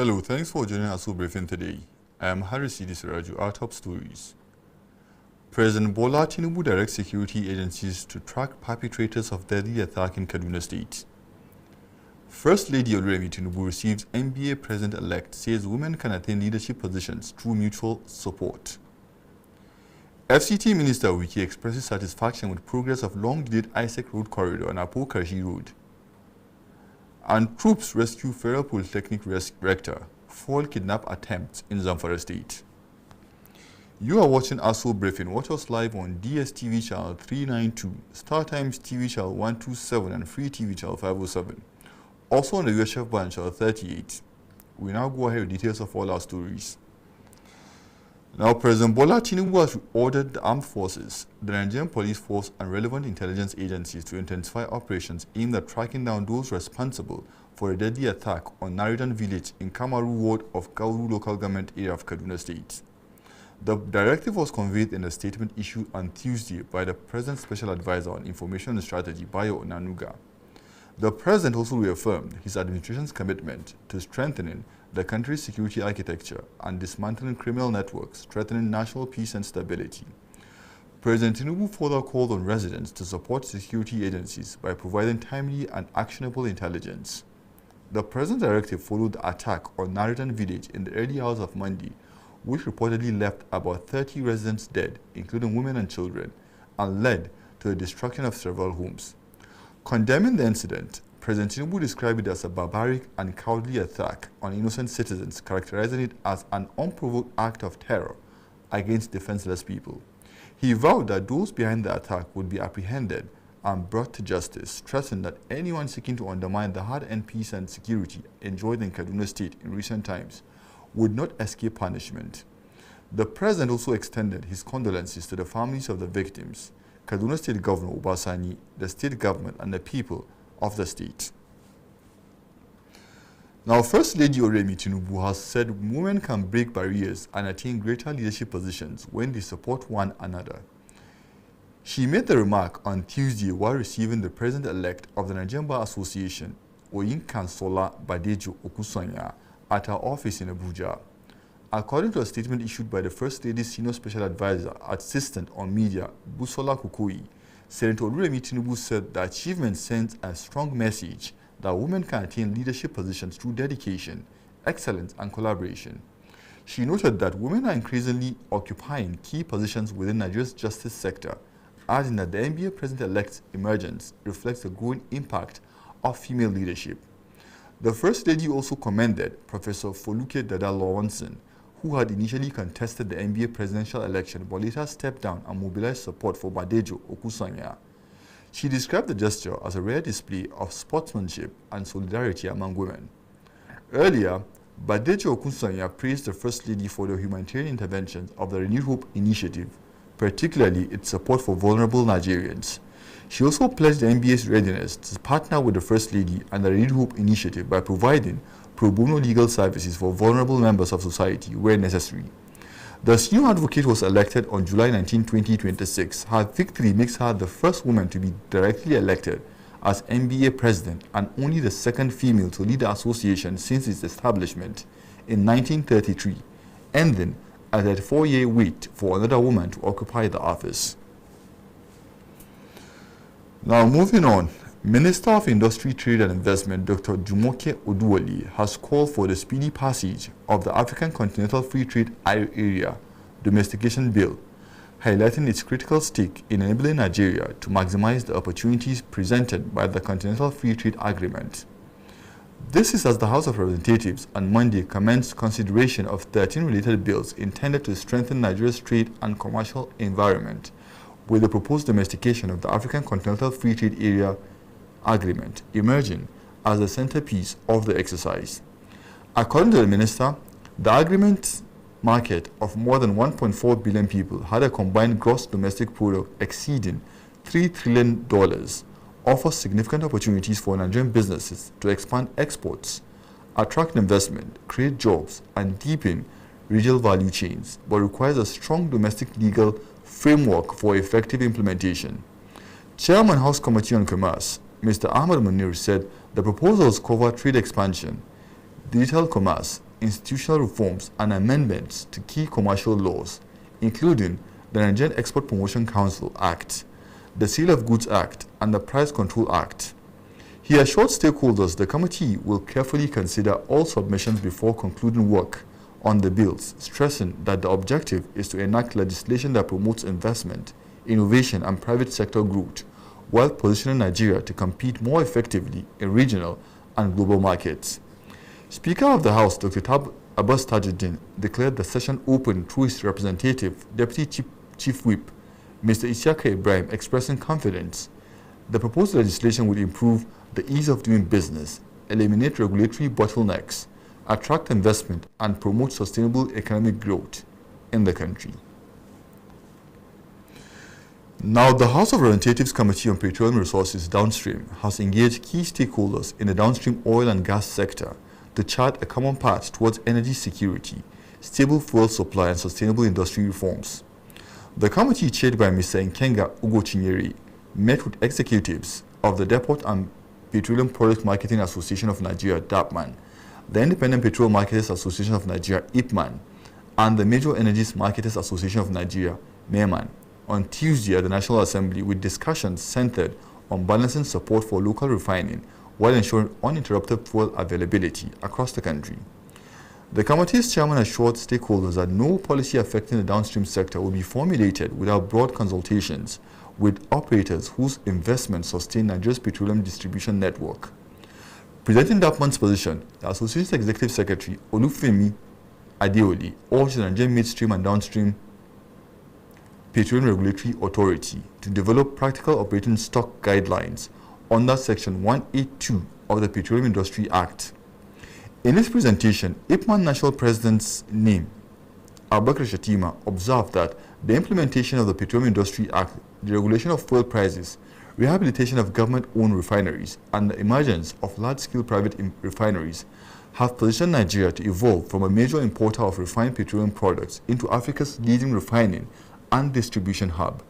Hello, thanks for joining Aso Briefing today. I am Harris Idisiraju. Our top stories. President Bola Tinubu directs security agencies to track perpetrators of deadly attack in Kaduna State. First Lady Oluremi Tinubu receives NBA President-elect, says women can attain leadership positions through mutual support. FCT Minister Wiki expresses satisfaction with progress of long-delayed Isaac Road corridor on Apo Karshi Road. And troops rescue Federal Polytechnic rector, foil kidnap attempts in Zamfara State. You are watching Aso Briefing. Watch us live on DSTV channel 392, StarTimes TV channel 127, and Free TV channel 507. Also on the UHF band channel 38. We now go ahead with details of all our stories. Now, President Bola Tinubu has ordered the armed forces, the Nigerian police force, and relevant intelligence agencies to intensify operations aimed at tracking down those responsible for a deadly attack on Naridan village in Kamaru ward of Kauru local government area of Kaduna State. The directive was conveyed in a statement issued on Tuesday by the President's Special Advisor on Information and Strategy, Bayo Onanuga. The President also reaffirmed his administration's commitment to strengthening the country's security architecture and dismantling criminal networks threatening national peace and stability. President Tinubu further called on residents to support security agencies by providing timely and actionable intelligence. The President's directive followed the attack on Naridan village in the early hours of Monday, which reportedly left about 30 residents dead, including women and children, and led to the destruction of several homes. Condemning the incident, President Tinubu described it as a barbaric and cowardly attack on innocent citizens, characterizing it as an unprovoked act of terror against defenseless people. He vowed that those behind the attack would be apprehended and brought to justice, stressing that anyone seeking to undermine the hard-earned peace and security enjoyed in Kaduna State in recent times would not escape punishment. The President also extended his condolences to the families of the victims, Kaduna State Governor Obasani, the state government, and the people of the state. Now, First Lady Oluremi Tinubu has said women can break barriers and attain greater leadership positions when they support one another. She made the remark on Tuesday while receiving the President-elect of the Nigerian Bar Association, Oyinkansola Badejo Okusanya, at her office in Abuja. According to a statement issued by the First Lady's Senior Special Advisor, Assistant on Media, Busola Kukoyi, Senator Oluremi Tinubu said the achievement sends a strong message that women can attain leadership positions through dedication, excellence, and collaboration. She noted that women are increasingly occupying key positions within Nigeria's justice sector, adding that the NBA President-elect's emergence reflects the growing impact of female leadership. The First Lady also commended Professor Foluke Dada Lawonson, who had initially contested the NBA presidential election but later stepped down and mobilized support for Badejo Okusanya. She described the gesture as a rare display of sportsmanship and solidarity among women. Earlier, Badejo Okusanya praised the First Lady for the humanitarian interventions of the Renewed Hope initiative, particularly its support for vulnerable Nigerians. She also pledged the NBA's readiness to partner with the First Lady and the Renewed Hope initiative by providing pro bono legal services for vulnerable members of society where necessary. The senior advocate was elected on July 19, 2026. Her victory makes her the first woman to be directly elected as NBA president and only the second female to lead the association since its establishment in 1933, ending at a 4-year wait for another woman to occupy the office. Now, moving on, Minister of Industry, Trade and Investment, Dr. Jumoke Oduwole, has called for the speedy passage of the African Continental Free Trade Area Domestication Bill, highlighting its critical stake in enabling Nigeria to maximize the opportunities presented by the Continental Free Trade Agreement. This is as the House of Representatives on Monday commenced consideration of 13 related bills intended to strengthen Nigeria's trade and commercial environment, with the proposed domestication of the African Continental Free Trade Area Agreement emerging as the centerpiece of the exercise. According to the minister, the agreement's market of more than 1.4 billion people had a combined gross domestic product exceeding $3 trillion, offers significant opportunities for Nigerian businesses to expand exports, attract investment, create jobs, and deepen regional value chains, but requires a strong domestic legal framework for effective implementation. Chairman House Committee on Commerce, Mr. Ahmad Munir, said the proposals cover trade expansion, digital commerce, institutional reforms and amendments to key commercial laws, including the Nigerian Export Promotion Council Act, the Sale of Goods Act, and the Price Control Act. He assured stakeholders the committee will carefully consider all submissions before concluding work on the bills, stressing that the objective is to enact legislation that promotes investment, innovation, and private sector growth, while positioning Nigeria to compete more effectively in regional and global markets. Speaker of the House, Dr. Abbas Tajuddin, declared the session open through his representative, Deputy Chief Whip, Mr. Isiaka Ibrahim, expressing confidence the proposed legislation would improve the ease of doing business, eliminate regulatory bottlenecks, attract investment, and promote sustainable economic growth in the country. Now, the House of Representatives Committee on Petroleum Resources Downstream has engaged key stakeholders in the downstream oil and gas sector to chart a common path towards energy security, stable fuel supply, and sustainable industry reforms. The committee, chaired by Mr. Nkenga Ugochinyere, met with executives of the Depot and Petroleum Product Marketing Association of Nigeria, DAPMAN, the Independent Petroleum Marketers Association of Nigeria, IPMAN, and the Major Energies Marketers Association of Nigeria, MEMAN, on Tuesday at the National Assembly, with discussions centered on balancing support for local refining while ensuring uninterrupted fuel availability across the country. The committee's chairman assured stakeholders that no policy affecting the downstream sector will be formulated without broad consultations with operators whose investments sustain Nigeria's petroleum distribution network. Presenting DAPMAN's position, the Association's Executive Secretary, Olufemi Adeoli, urged the Nigerian Midstream and Downstream Petroleum Regulatory Authority to develop practical operating stock guidelines under Section 182 of the Petroleum Industry Act. In his presentation, IPMAN National President's name, Abubakar Shatima, observed that the implementation of the Petroleum Industry Act, the regulation of fuel prices, rehabilitation of government-owned refineries, and the emergence of large-scale private refineries have positioned Nigeria to evolve from a major importer of refined petroleum products into Africa's leading refining and distribution hub.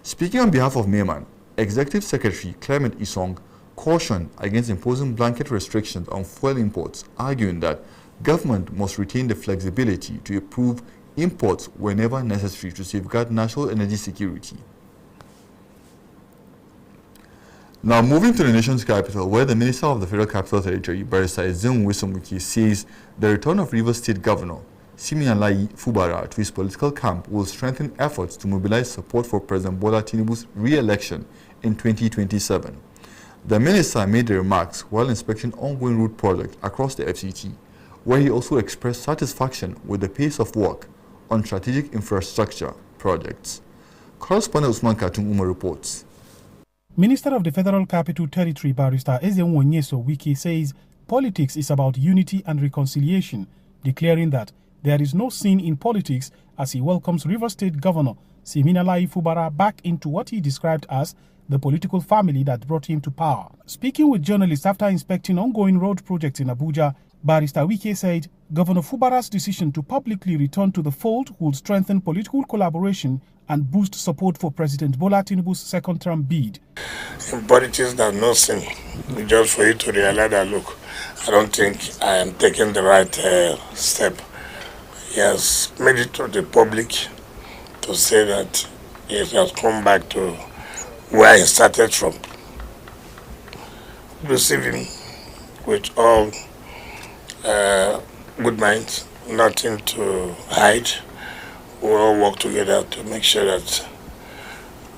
Speaking on behalf of MEMAN, Executive Secretary Clement Isong cautioned against imposing blanket restrictions on fuel imports, arguing that government must retain the flexibility to approve imports whenever necessary to safeguard national energy security. Now, moving to the nation's capital, where the Minister of the Federal Capital Territory, Barrister Ezenwo Wesomuke, says the return of Rivers State Governor Siminalayi Fubara to his political camp will strengthen efforts to mobilize support for President Bola Tinubu's re-election in 2027. The minister made the remarks while inspecting ongoing road projects across the FCT, where he also expressed satisfaction with the pace of work on strategic infrastructure projects. Correspondent Usman Katun Umar reports. Minister of the Federal Capital Territory, Barrister Ezenwo Wesomuke, says politics is about unity and reconciliation, declaring that there is no sin in politics, as he welcomes Rivers State Governor Siminalayi Fubara back into what he described as the political family that brought him to power. Speaking with journalists after inspecting ongoing road projects in Abuja, Barrister Wike said Governor Fubara's decision to publicly return to the fold will strengthen political collaboration and boost support for President Bola Tinubu's second-term bid. In politics, there's no sin. Just for you to realize that, look, I don't think I am taking the right step. He has made it to the public to say that he has come back to where he started from. Receive him with all good minds, nothing to hide. We all work together to make sure that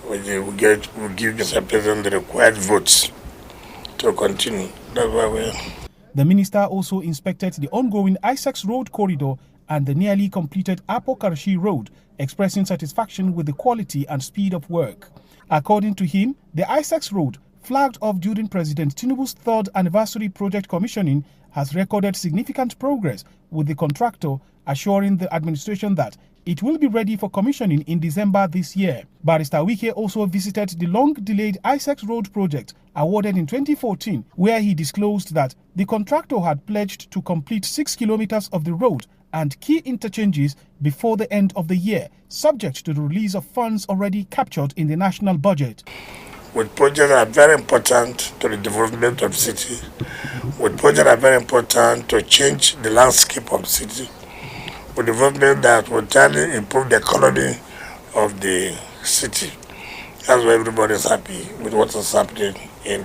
we give Mr. President the required votes to continue. That's why we are. The minister also inspected the ongoing ISEX road corridor and the nearly completed Apo Karshi Road, expressing satisfaction with the quality and speed of work. According to him, the ISEX Road, flagged off during President Tinubu's third anniversary project commissioning, has recorded significant progress, with the contractor assuring the administration that it will be ready for commissioning in December this year. Barrister Wike also visited the long-delayed ISEX Road project awarded in 2014, where he disclosed that the contractor had pledged to complete 6 kilometers of the road and key interchanges before the end of the year, subject to the release of funds already captured in the national budget. With projects that are very important to the development of the city, with projects that are very important to change the landscape of the city, with development that will totally improve the economy of the city. That's why everybody is happy with what is happening in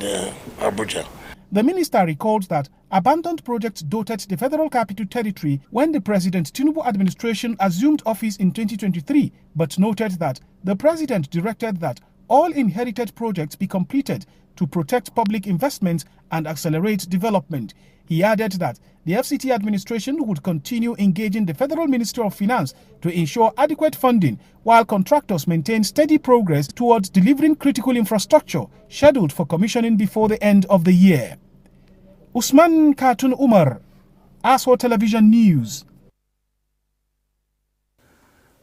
Abuja. The minister recalled that abandoned projects dotted the Federal Capital Territory when the President Tinubu administration assumed office in 2023, but noted that the president directed that all inherited projects be completed to protect public investment and accelerate development. He added that the FCT administration would continue engaging the Federal Ministry of Finance to ensure adequate funding, while contractors maintain steady progress towards delivering critical infrastructure scheduled for commissioning before the end of the year. Usman Katun Umar, Aso Television News.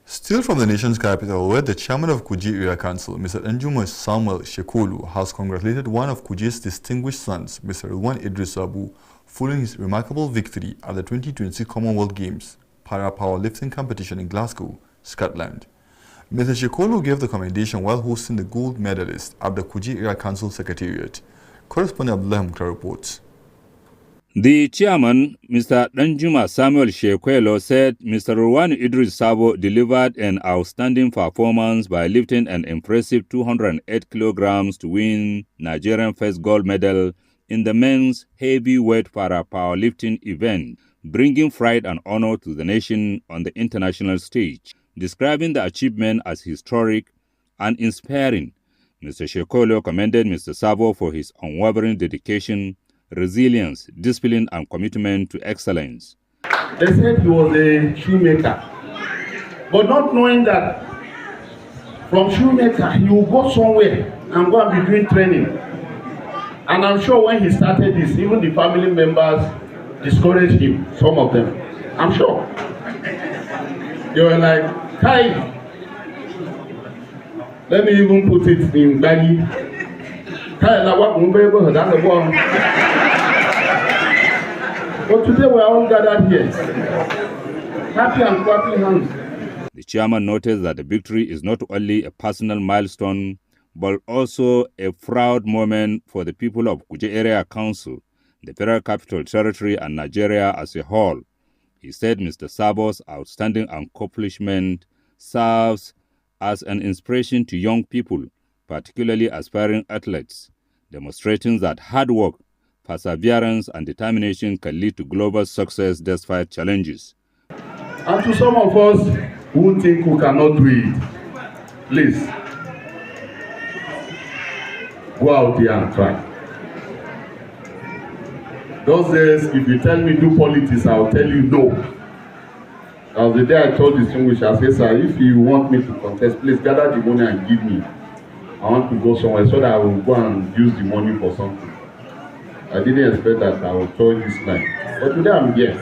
Still from the nation's capital, where the chairman of Kuje Area Council, Mr. Danjuma Samuel Shekolu, has congratulated one of Kuje's distinguished sons, Mr. Ruwan Idris Abu, following his remarkable victory at the 2026 Commonwealth Games para-powerlifting competition in Glasgow, Scotland. Mr. Shekolu gave the commendation while hosting the gold medalist at the Kuje Area Council Secretariat. Correspondent Abdullah Mukhtar reports. The chairman, Mr. Danjuma Samuel Shekwelo, said Mr. Ruwan Idris Sabo delivered an outstanding performance by lifting an impressive 208 kilograms to win Nigerian first gold medal in the men's heavyweight para-powerlifting event, bringing pride and honor to the nation on the international stage. Describing the achievement as historic and inspiring, Mr. Shekwelo commended Mr. Sabo for his unwavering dedication, resilience, discipline, and commitment to excellence. They said he was a shoemaker, but not knowing that from shoemaker he will go somewhere and go and be doing training. And I'm sure when he started this, even the family members discouraged him, some of them. I'm sure. They were like, "Kai, let me even put it in Bagi. But today we are all gathered here, happy and clapping hands." The chairman noted that the victory is not only a personal milestone, but also a proud moment for the people of Kuje Area Council, the Federal Capital Territory, and Nigeria as a whole. He said Mr. Sabo's outstanding accomplishment serves as an inspiration to young people, particularly aspiring athletes, demonstrating that hard work, perseverance, and determination can lead to global success despite challenges. And to some of us who think we cannot do it, please, go out there and try. Those days, if you tell me do politics, I'll tell you no. That was the day I told distinguished, I said, "Sir, if you want me to contest, please gather the money and give me. I want to go somewhere so that I will go and use the money for something." I didn't expect that I would told this line. But today I'm here.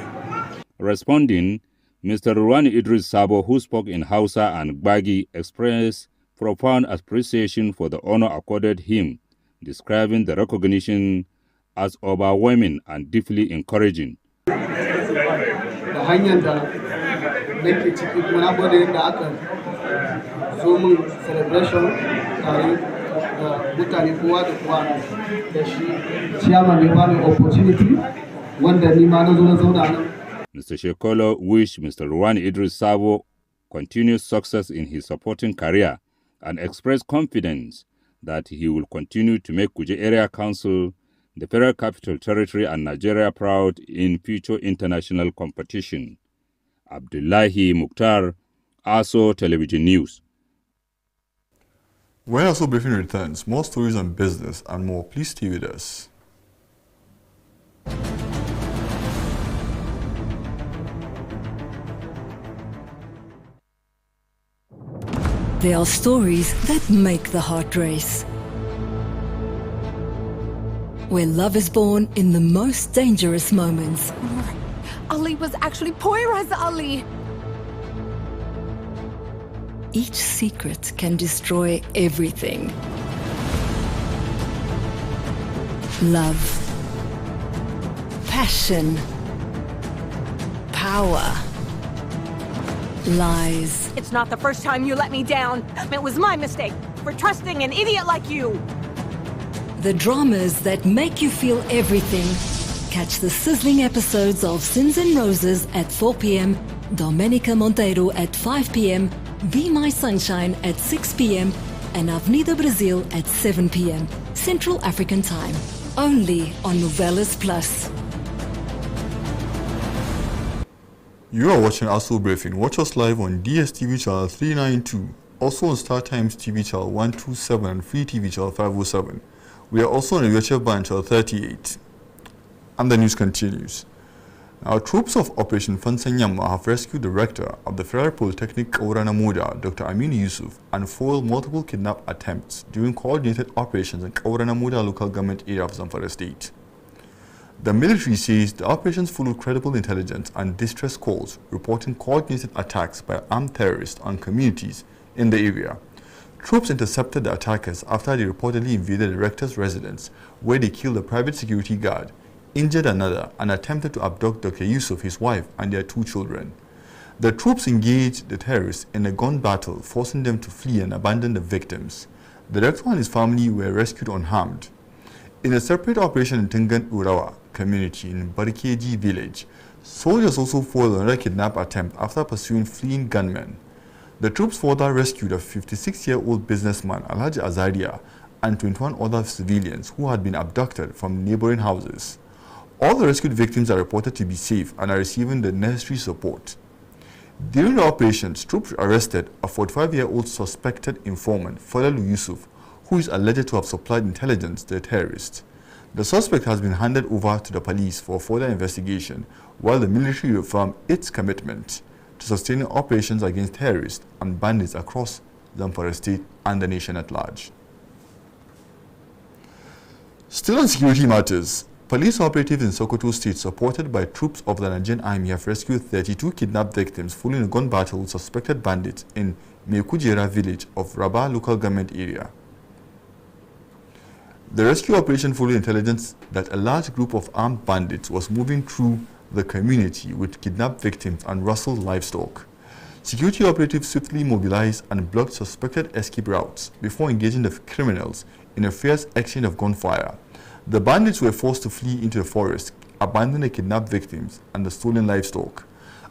Responding, Mr. Ruwan Idris Sabo, who spoke in Hausa and Gbagi, expressed profound appreciation for the honor accorded him, describing the recognition as overwhelming and deeply encouraging. Mr. Shekolo wished Mr. Ruwan Idris Sabo continued success in his supporting career and expressed confidence that he will continue to make Kuje Area Council, the Federal Capital Territory, and Nigeria proud in future international competition. Abdullahi Mukhtar, Aso Television News. When Aso Briefing returns, more stories on business and more. Please stay with us. There are stories that make the heart race. Where love is born in the most dangerous moments. Ali was actually Poyraz Ali. Each secret can destroy everything. Love, passion, power, lies. It's not the first time you let me down. It was my mistake for trusting an idiot like you. The dramas that make you feel everything Catch the sizzling episodes of Sins and Roses at 4 p.m, Domenica Monteiro at 5 p.m, Be My Sunshine at 6 p.m, and Avenida Brazil at 7 p.m, Central African Time. Only on Novelas Plus. You are watching Aso Briefing. Watch us live on DSTV channel 392, also on Star Times TV channel 127 and Free TV channel 507. We are also on UHF band channel 38. And the news continues. Now, troops of Operation Fansanyama have rescued the rector of the Federal Polytechnic Kaurana Moda, Dr. Aminu Yusuf, and foiled multiple kidnap attempts during coordinated operations in Kaurana Moda local government area of Zamfara state. The military says the operations followed credible intelligence and distress calls reporting coordinated attacks by armed terrorists on communities in the area. Troops intercepted the attackers after they reportedly invaded the rector's residence, where they killed a private security guard, injured another, and attempted to abduct Dr. Yusuf, his wife, and their 2 children. The troops engaged the terrorists in a gun battle, forcing them to flee and abandon the victims. The rector and his family were rescued unharmed. In a separate operation in Tingan Urawa community in Barikeji village, soldiers also foiled another kidnap attempt after pursuing fleeing gunmen. The troops further rescued a 56-year-old businessman, Alhaji Azaria, and 21 other civilians who had been abducted from neighboring houses. All the rescued victims are reported to be safe and are receiving the necessary support. During the operations, troops arrested a 45-year-old suspected informant, Falalu Yusuf, who is alleged to have supplied intelligence to the terrorists. The suspect has been handed over to the police for further investigation, while the military reaffirmed its commitment to sustaining operations against terrorists and bandits across Zamfara state and the nation at large. Still on security matters, police operatives in Sokoto State, supported by troops of the Nigerian Army, have rescued 32 kidnapped victims following a gun battle with suspected bandits in Mekujera village of Rabah local government area. The rescue operation followed intelligence that a large group of armed bandits was moving through the community with kidnapped victims and rustled livestock. Security operatives swiftly mobilized and blocked suspected escape routes before engaging the criminals in a fierce exchange of gunfire. The bandits were forced to flee into the forest, abandoning the kidnapped victims and the stolen livestock.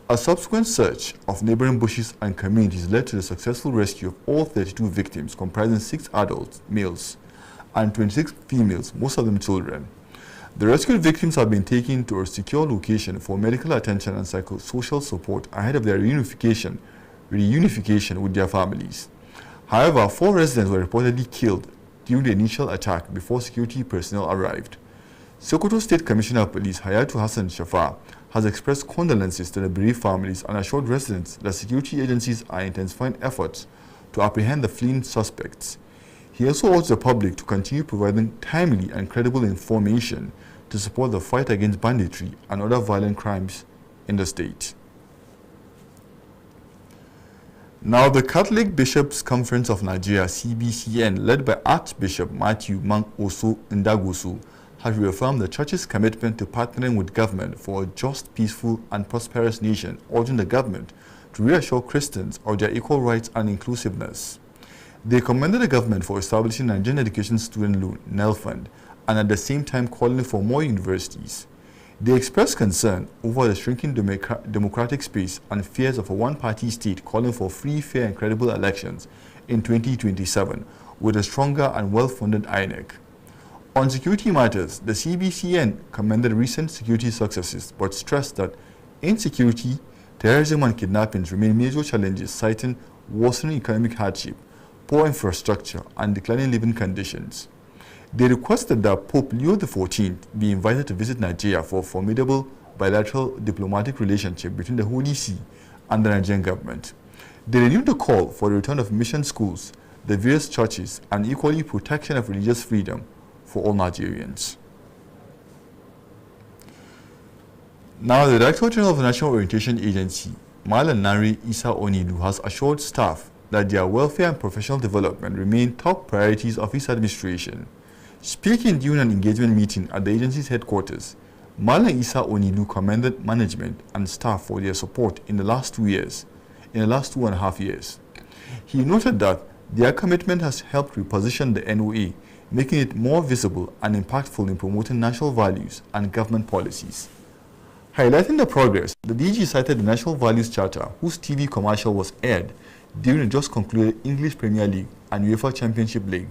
A subsequent search of neighboring bushes and communities led to the successful rescue of all 32 victims, comprising 6 adult males and 26 females, most of them children. The rescued victims have been taken to a secure location for medical attention and psychosocial support ahead of their reunification with their families. However, 4 residents were reportedly killed during the initial attack before security personnel arrived. Sokoto State Commissioner of Police Hayatu Hassan Shafa has expressed condolences to the bereaved families and assured residents that security agencies are intensifying efforts to apprehend the fleeing suspects. He also urged the public to continue providing timely and credible information to support the fight against banditry and other violent crimes in the state. Now, the Catholic Bishops' Conference of Nigeria, CBCN, led by Archbishop Matthew Oso Ndagoso, has reaffirmed the Church's commitment to partnering with government for a just, peaceful, and prosperous nation, urging the government to reassure Christians of their equal rights and inclusiveness. They commended the government for establishing Nigerian Education Student Loan (NEL) Fund, and at the same time calling for more universities. They expressed concern over the shrinking democratic space and fears of a one-party state, calling for free, fair, and credible elections in 2027 with a stronger and well-funded INEC. On security matters, the CBCN commended recent security successes but stressed that insecurity, terrorism, and kidnappings remain major challenges, citing worsening economic hardship, poor infrastructure, and declining living conditions. They requested that Pope Leo XIV be invited to visit Nigeria for a formidable bilateral diplomatic relationship between the Holy See and the Nigerian government. They renewed the call for the return of mission schools, the various churches, and equally protection of religious freedom for all Nigerians. Now, the Director General of the National Orientation Agency, Malam Nari Isa Onilu, has assured staff that their welfare and professional development remain top priorities of his administration. Speaking during an engagement meeting at the agency's headquarters, Malam Isa Onilu commended management and staff for their support in the last 2.5 years. He noted that their commitment has helped reposition the NOA, making it more visible and impactful in promoting national values and government policies. Highlighting the progress, the DG cited the National Values Charter, whose TV commercial was aired during the just concluded English Premier League and UEFA Championship League.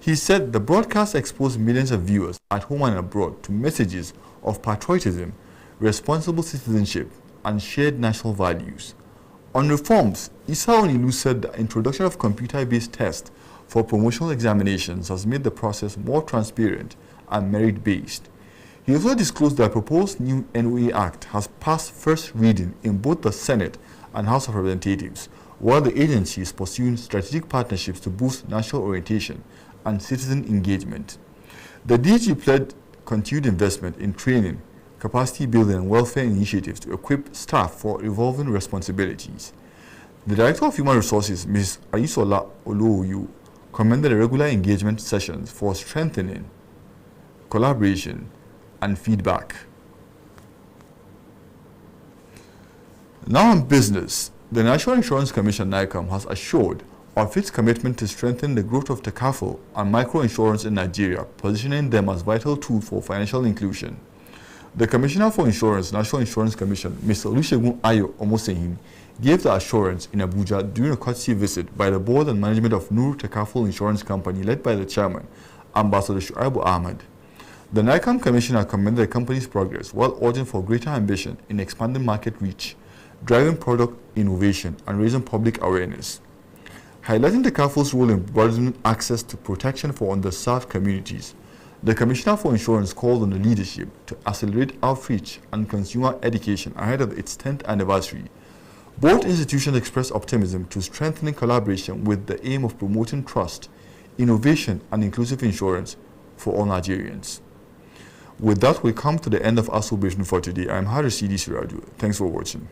He said the broadcast exposed millions of viewers at home and abroad to messages of patriotism, responsible citizenship, and shared national values. On reforms, Issa Onilu said the introduction of computer-based tests for promotional examinations has made the process more transparent and merit-based. He also disclosed that the proposed new NOA Act has passed first reading in both the Senate and House of Representatives, while the agency is pursuing strategic partnerships to boost national orientation and citizen engagement. The DG pledged continued investment in training, capacity building and welfare initiatives to equip staff for evolving responsibilities. The Director of Human Resources, Ms. Aisola Oluoyu, commended the regular engagement sessions for strengthening collaboration and feedback. Now on business, the National Insurance Commission (NICOM) has assured of its commitment to strengthen the growth of takaful and microinsurance in Nigeria, positioning them as vital tools for financial inclusion. The Commissioner for Insurance, National Insurance Commission, Mr. Olusegun Ayo Omosehin, gave the assurance in Abuja during a courtesy visit by the board and management of Nur Takaful Insurance Company led by the chairman, Ambassador Shuaibu Ahmed. The NICOM Commissioner commended the company's progress while urging for greater ambition in expanding market reach, driving product innovation, and raising public awareness. Highlighting Takaful's role in broadening access to protection for underserved communities, the Commissioner for Insurance called on the leadership to accelerate outreach and consumer education ahead of its 10th anniversary. Both institutions expressed optimism to strengthening collaboration with the aim of promoting trust, innovation, and inclusive insurance for all Nigerians. With that, we come to the end of Aso Briefing for today. I'm Harris Siraju. Thanks for watching.